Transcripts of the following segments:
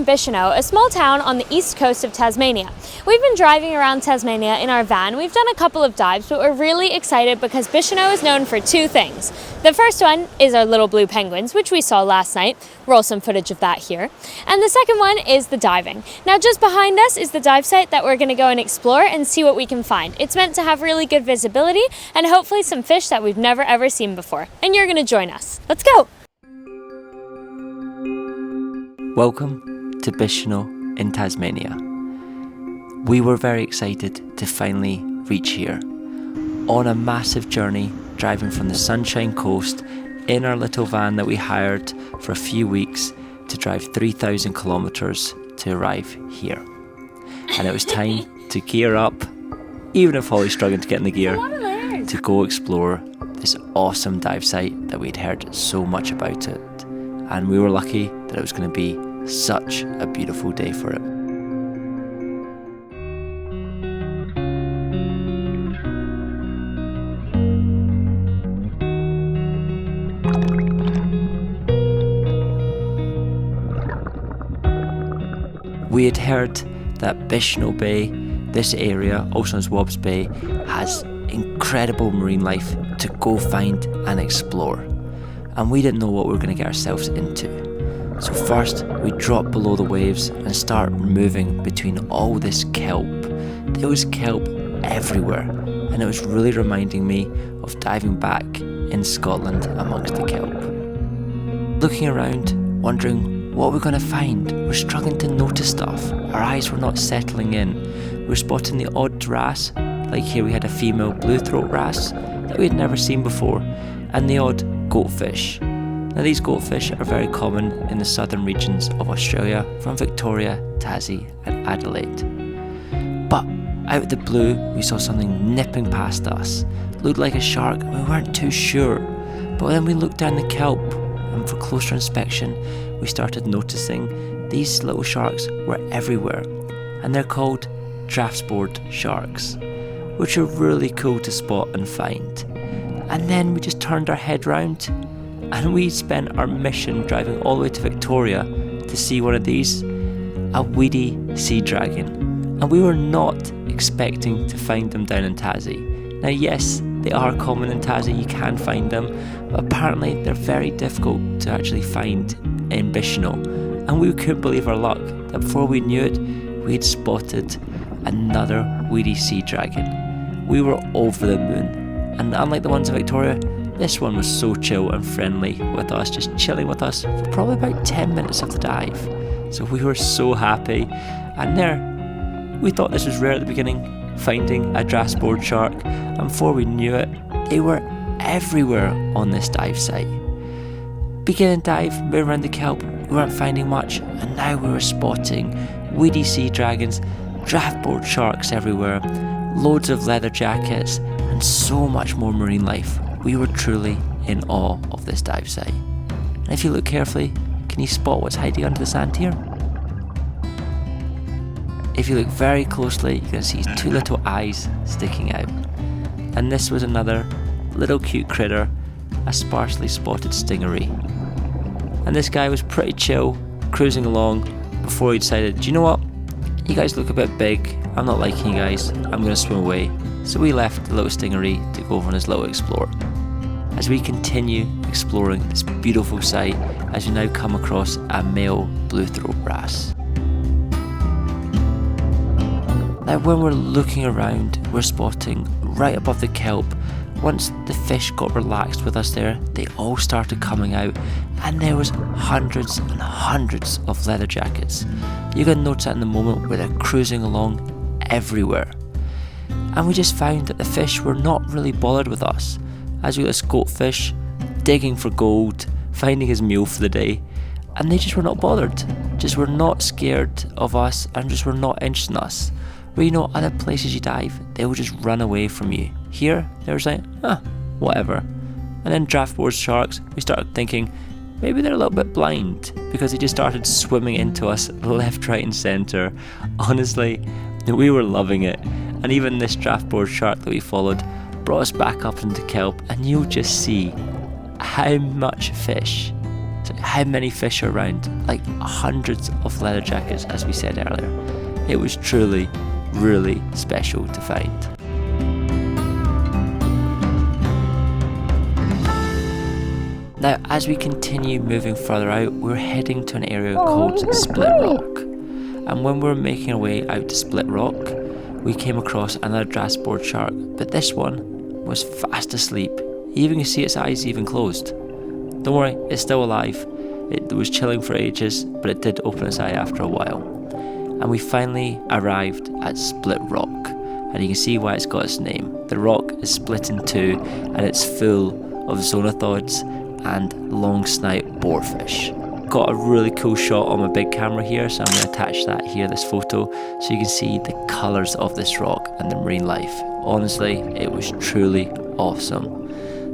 in Bicheno, a small town on the east coast of Tasmania. We've been driving around Tasmania in our van. We've done a couple of dives, but we're really excited because Bicheno is known for two things. The first one is our little blue penguins, which we saw last night. Roll some footage of that here. And the second one is the diving. Now just behind us is the dive site that we're going to go and explore and see what we can find. It's meant to have really good visibility and hopefully some fish that we've never ever seen before. And you're going to join us. Let's go! Welcome to Bicheno in Tasmania. We were very excited to finally reach here. On a massive journey, driving from the Sunshine Coast in our little van that we hired for a few weeks to drive 3,000 kilometres to arrive here. And it was time to gear up, even if Holly's struggling to get in the gear, to go explore this awesome dive site that we'd heard so much about it. And we were lucky that it was going to be such a beautiful day for it. We had heard that Bicheno Bay, this area, also known as Waubs Bay, has incredible marine life to go find and explore. And we didn't know what we were going to get ourselves into. So first, we dropped below the waves and start moving between all this kelp. There was kelp everywhere, and it was really reminding me of diving back in Scotland amongst the kelp. Looking around, wondering what we're going to find. We're struggling to notice stuff. Our eyes were not settling in. We're spotting the odd wrasse, like here we had a female blue throat wrasse that we had never seen before, and the odd goatfish. Now these goatfish are very common in the southern regions of Australia, from Victoria, Tassie and Adelaide. But out of the blue we saw something nipping past us. It looked like a shark and we weren't too sure. But then we looked down the kelp and for closer inspection we started noticing these little sharks were everywhere, and they're called draftboard sharks, which are really cool to spot and find. And then we just turned our head round and we spent our mission driving all the way to Victoria to see one of these, a weedy sea dragon. And we were not expecting to find them down in Tassie. Now yes, they are common in Tassie, you can find them, but apparently they're very difficult to actually find in Bicheno. And we couldn't believe our luck that before we knew it, we had spotted another weedy sea dragon. We were over the moon. And unlike the ones in Victoria, this one was so chill and friendly with us, just chilling with us for probably about 10 minutes of the dive. So we were so happy. And there, we thought this was rare at the beginning, finding a draftboard shark. And before we knew it, they were everywhere on this dive site. Beginning dive, moving around the kelp, we weren't finding much. And now we were spotting weedy sea dragons, draftboard sharks everywhere, loads of leather jackets, and so much more marine life. We were truly in awe of this dive site. And if you look carefully, can you spot what's hiding under the sand here? If you look very closely, you can see two little eyes sticking out. And this was another little cute critter, a sparsely spotted stingery. And this guy was pretty chill, cruising along, before he decided, do you know what? You guys look a bit big, I'm not liking you guys, I'm going to swim away. So we left the little stingery to go on his little explore. As we continue exploring this beautiful site, as we now come across a male blue throat wrasse. Now when we're looking around, we're spotting right above the kelp. Once the fish got relaxed with us there, they all started coming out, and there was hundreds and hundreds of leather jackets. You can notice that in the moment where they're cruising along everywhere. And we just found that the fish were not really bothered with us, as we got this goatfish digging for gold, finding his meal for the day, and they just were not bothered, just were not scared of us and just were not interested in us. Where you know other places you dive, they will just run away from you. Here, they were like, whatever. And then draftboard sharks, we started thinking, maybe they're a little bit blind, because they just started swimming into us left, right and centre. Honestly, we were loving it. And even this draftboard shark that we followed brought us back up into kelp, and you'll just see how much fish how many fish are around, like hundreds of leather jackets, as we said earlier. It was truly, really special to find. Now, as we continue moving further out, we're heading to an area called Split Rock. And when we were making our way out to Split Rock, we came across another dashboard shark, but this one was fast asleep. You even can see its eyes even closed. Don't worry, it's still alive. It was chilling for ages, but it did open its eye after a while. And we finally arrived at Split Rock, and you can see why it's got its name. The rock is split in two, and it's full of zonothods and long snout boarfish. Got a really cool shot on my big camera here, so I'm going to attach that here, this photo, so you can see the colours of this rock and the marine life. Honestly, it was truly awesome.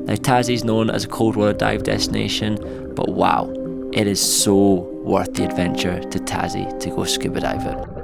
Now, Tassie is known as a cold water dive destination, but wow, it is so worth the adventure to Tassie to go scuba diving.